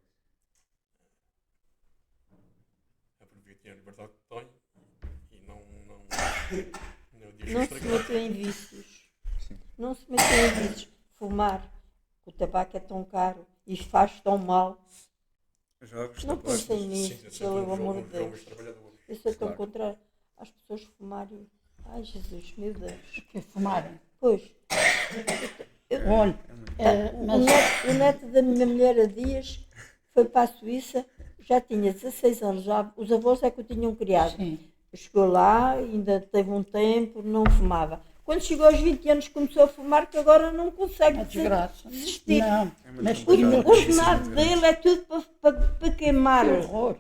S4: Aproveitem a liberdade que têm e não deixem
S7: Não se
S4: estragar.
S7: metam em vícios.
S2: Sim.
S7: Não se metam em vícios. Fumar, que o tabaco é tão caro e faz tão mal.
S5: Jogos,
S7: Não
S5: tabaco.
S7: pensem nisso,
S4: Sim,
S7: pelo amor de
S4: jovens
S7: Deus.
S4: trabalhadores.
S7: Eu sou tão
S2: Claro.
S7: contra as pessoas fumarem. Ai, Jesus, meu Deus.
S3: Que fumarem.
S7: Pois,
S3: Olha,
S7: o
S3: mas
S7: neto da minha mulher há dias foi para a Suíça, já tinha 16 anos, já, os avós é que o tinham criado.
S3: sim,
S7: Chegou lá, ainda teve um tempo, não fumava. Quando chegou aos 20 anos começou a fumar, que agora não consegue
S3: uma desgraça.
S7: desistir.
S3: Não,
S5: É muito
S3: mas
S7: O
S5: complicado.
S3: tinha
S7: ordenado dele é tudo para queimar.
S3: que horror.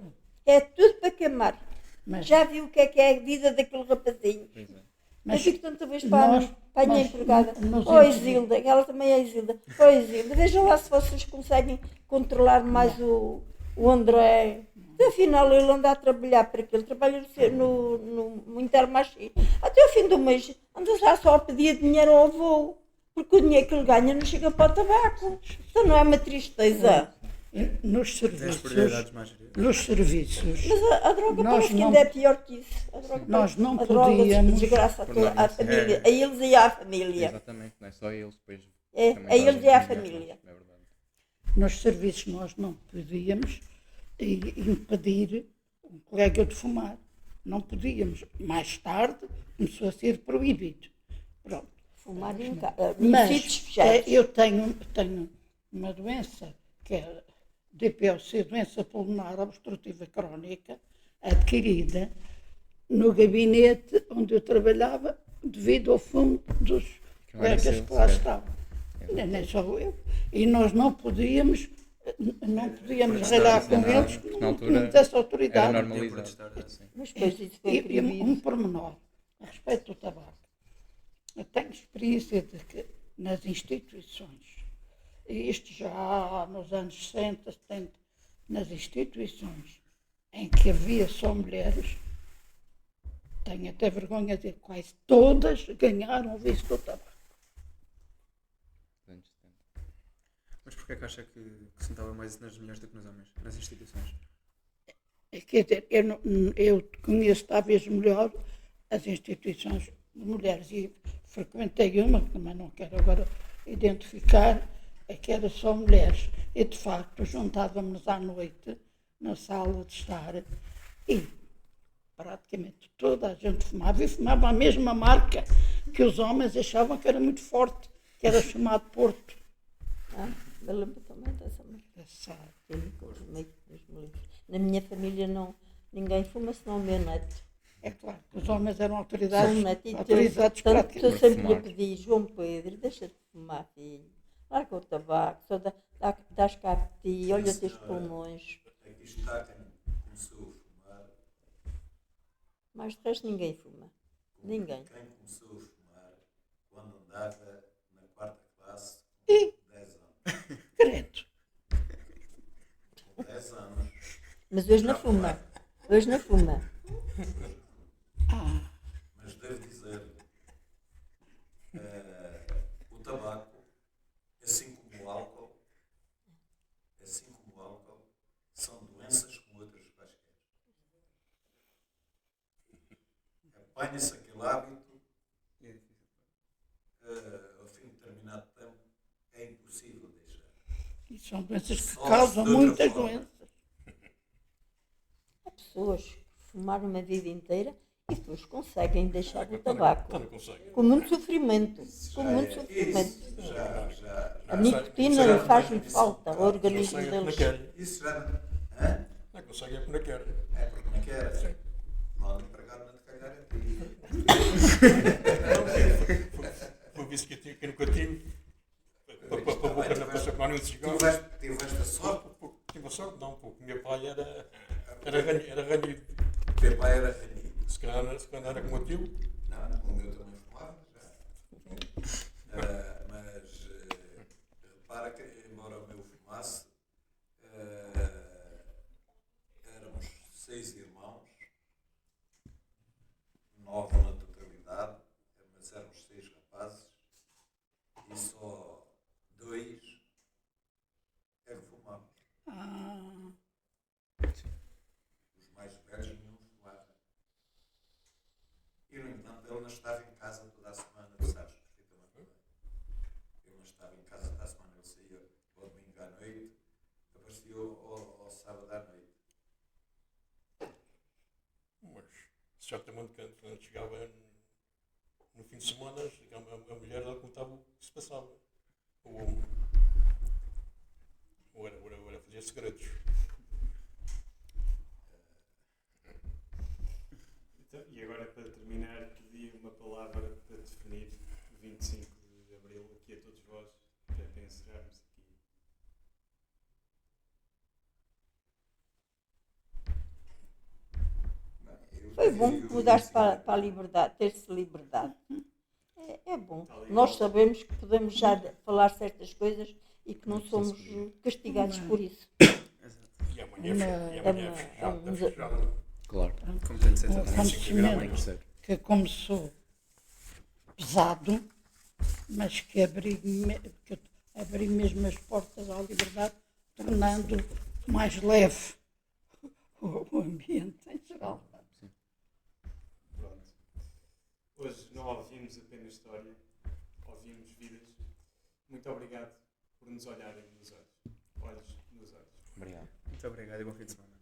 S7: É tudo para queimar.
S3: Mas,
S7: Já viu o que é a vida daquele rapazinho?
S2: Pois é.
S7: Eu
S3: mas
S7: digo tanta vez para
S3: nós-
S7: a minha
S3: nós-
S7: empregada.
S3: nós
S7: Oh,
S3: entendemos.
S7: Isilda, ela também é Isilda. Oh, Isilda, veja lá se vocês conseguem controlar mais o André. Afinal, ele anda a trabalhar para aquilo. Trabalha no Intermarché. Até ao fim do mês, anda já só a pedir dinheiro ao avô. Porque o dinheiro que ele ganha não chega para o tabaco. Então não é uma tristeza.
S3: nos
S5: Tens
S3: serviços,
S5: prioridades mais geridas.
S3: nos serviços,
S7: Mas a droga
S3: Nós
S7: parece que
S3: não-
S7: ainda é pior que isso. A droga,
S3: nós não
S7: a droga
S3: podíamos-
S7: desgraça a,
S2: Por
S7: toda, a
S2: norma,
S7: família.
S2: é.
S7: A eles e à família.
S2: Exatamente, não é só eles, depois
S7: É,
S2: também
S7: a eles
S2: fazem
S7: e à
S2: os melhores,
S7: família.
S2: É verdade.
S3: nos serviços nós não podíamos impedir um colega de fumar. Não podíamos. Mais tarde começou a ser proibido. Pronto.
S7: Fumar em
S3: Mas
S7: sítios fechados.
S3: eu tenho uma doença que é DPOC, doença pulmonar obstrutiva crónica, adquirida no gabinete onde eu trabalhava devido ao fumo dos
S2: Que não era
S3: colegas
S2: seu,
S3: que lá
S2: certo.
S3: estavam. Nem só eu. E nós não podíamos
S2: Pois,
S3: ralhar
S2: não,
S3: com
S2: não,
S3: eles,
S2: porque na
S3: não
S2: altura
S3: tínhamos essa
S2: Era
S3: autoridade.
S2: normalizado. Assim.
S7: Mas depois isso foi
S3: E um
S7: proibido.
S3: pormenor a respeito do tabaco. Eu tenho experiência de que nas instituições, e isto já nos anos 60, 70, nas instituições em que havia só mulheres, tenho até vergonha de dizer, quase todas ganharam o vício do tabaco.
S2: Anos 70.
S5: Mas porquê é que acha que se notava mais nas mulheres do que nos homens? Nas instituições?
S3: Quer dizer, eu conheço talvez melhor as instituições de mulheres e frequentei uma, que também não quero agora identificar, que era só mulheres. E de facto juntávamos à noite na sala de estar e praticamente toda a gente fumava e fumava a mesma marca que os homens achavam que era muito forte, que era chamado Porto.
S7: Eu lembro também dessa marca.
S3: Essa-
S7: Na minha família não, ninguém fuma senão o meu neto.
S3: É claro que os homens eram
S7: Só
S3: autoridades,
S7: o neto. E
S3: autorizados
S7: tanto que eu
S3: praticamente.
S7: sempre lhe
S2: fumar.
S7: pedi, João Pedro, deixa de fumar, filho. Larga o tabaco, só dás cá a ti, olha os teus pulmões.
S6: Aqui está quem começou a fumar.
S7: Mas de resto ninguém fuma. Ninguém.
S6: Quem começou a fumar quando andava na quarta classe com 10 anos.
S3: Credo.
S6: Com 10 anos.
S7: Mas hoje não fuma. Hoje não fuma.
S6: Mas devo dizer, o tabaco, assim como o álcool, são doenças como outras quaisquer. Apanha-se aquele hábito, ao fim de determinado tempo, é impossível deixar.
S3: E são doenças que
S6: Só
S3: causam
S6: de outra
S3: muitas
S6: forma.
S3: doenças.
S7: Há pessoas que fumaram uma vida inteira e depois conseguem deixar o
S4: Não
S7: tabaco.
S4: consegue.
S7: Com muito sofrimento. Com muito sofrimento.
S6: Isso já.
S7: A nicotina não faz muito falta ao organismo
S4: Consegue é porque não
S7: deles.
S4: quer.
S6: Isso já. Hã?
S4: Não consegue é porque não quer.
S6: É porque não quer. Mal empregado não te calhar a ti.
S4: Foi visto que eu tinha aqui no cantinho. Para a boca não passa para um cigarro.
S6: Tiveste a sorte.
S4: Tive a sorte, não, porque o meu pai era ranhido.
S6: O teu pai era ranhido.
S4: Se calhar era como o tio.
S6: Não, o meu também fumava já. Mas repara que, embora o meu fumasse, éramos 6 irmãos, 9 na totalidade, mas éramos 6 rapazes, e só
S4: de semana, a mulher ela contava o que se passava. O homem. Ou era fazer segredos.
S1: Então, e agora, para terminar, pedi uma palavra para definir o 25 de Abril aqui a todos vós, para encerrarmos aqui.
S7: Foi bom mudar-se para a liberdade, ter-se liberdade. É bom. Nós sabemos que podemos já falar certas coisas e que não somos castigados por isso.
S4: E amanhã é festejado.
S2: Claro,
S5: Como tem de ser
S3: Um
S5: também.
S3: acontecimento
S2: tem que ser.
S3: que começou pesado, mas que abriu mesmo as portas à liberdade, tornando mais leve o ambiente em geral.
S1: Pronto. Hoje não ouvimos apenas história, ouvimos vidas. Muito obrigado por nos olharem nos olhos. Olhos nos olhos.
S2: Obrigado.
S5: Muito obrigado e bom fim de semana.